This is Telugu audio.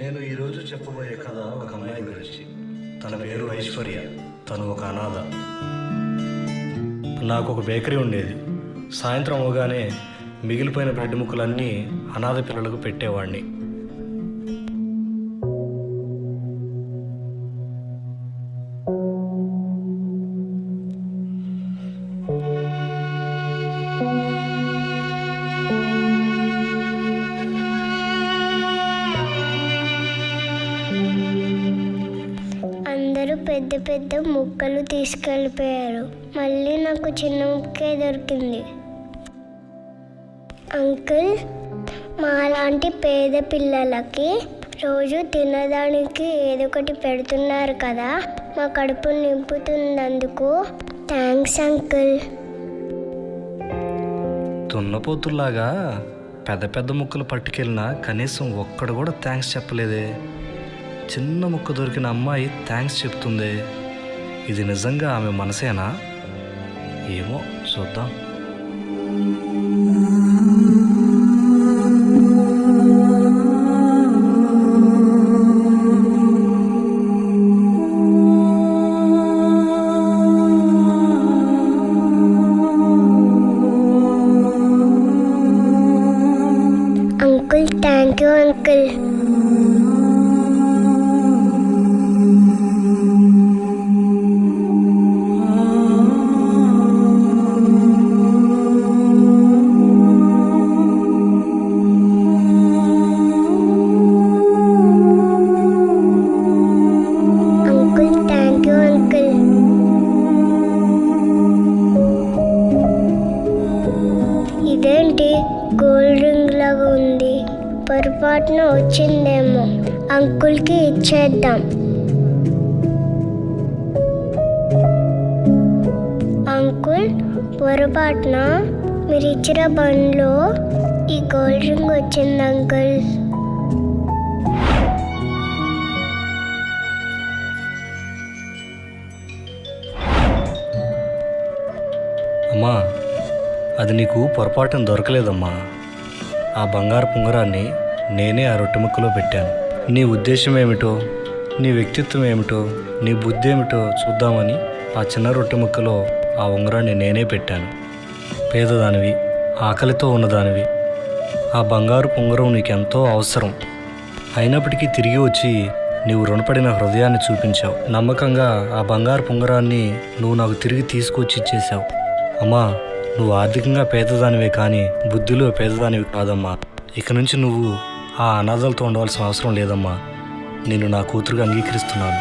నేను ఈరోజు చెప్పబోయే కథ ఒక అమ్మాయి గురించి. తన పేరు ఐశ్వర్య. తను ఒక అనాథ. నాకు ఒక బేకరీ ఉండేది. సాయంత్రం అవగానే మిగిలిపోయిన బ్రెడ్ ముక్కలన్నీ అనాథ పిల్లలకు పెట్టేవాడిని. అందరూ పెద్ద పెద్ద ముక్కలు తీసుకెళ్ళిపోయారు. మళ్ళీ నాకు చిన్న ముక్కే దొరికింది. అంకుల్, మాలాంటి పేద పిల్లలకి రోజు తినడానికి ఏదో ఒకటి పెడుతున్నారు కదా, మా కడుపు నింపుతున్నందుకు థ్యాంక్స్ అంకుల్. దున్నపోతుల్లాగా పెద్ద పెద్ద ముక్కలు పట్టుకెళ్ళినా కనీసం ఒక్కడు కూడా థ్యాంక్స్ చెప్పలేదే. చిన్న ముక్క దొరికిన అమ్మాయి థ్యాంక్స్ చెప్తుంది. ఇది నిజంగా ఆమె మనసేనా? ఏమో చూద్దాం. Uncle, thank you uncle. ఇదేంటి గోల్డ్ రింగ్ లాగా ఉంది? పొరపాటున వచ్చిందేమో. అంకుల్కి ఇచ్చేద్దాం. అంకుల్, పొరపాటున మీరు ఇచ్చిన బండ్లో ఈ గోల్డ్ రింగ్ వచ్చింది అంకుల్. అమ్మా, అది నీకు పొరపాటున దొరకలేదమ్మా. ఆ బంగారు పుంగరాన్ని నేనే ఆ రొట్టె ముక్కలో పెట్టాను. నీ ఉద్దేశం ఏమిటో, నీ వ్యక్తిత్వం ఏమిటో, నీ బుద్ధి ఏమిటో చూద్దామని ఆ చిన్న రొట్టె ముక్కలో ఆ ఉంగరాన్ని నేనే పెట్టాను. పేదదానివి, ఆకలితో ఉన్నదానివి. ఆ బంగారు పుంగరం నీకెంతో అవసరం. అయినప్పటికీ తిరిగి వచ్చి నీవు రుణపడిన హృదయాన్ని చూపించావు. నమ్మకంగా ఆ బంగారు పుంగరాన్ని నువ్వు నాకు తిరిగి తీసుకొచ్చి ఇచ్చేశావు. అమ్మా, నువ్వు ఆర్థికంగా పేదదానివే కానీ బుద్ధిలో పేదదానివి కాదమ్మా. ఇక నుంచి నువ్వు ఆ అనాథలతో ఉండవలసిన అవసరం లేదమ్మా. నేను నా కూతురుగా అంగీకరిస్తున్నాను.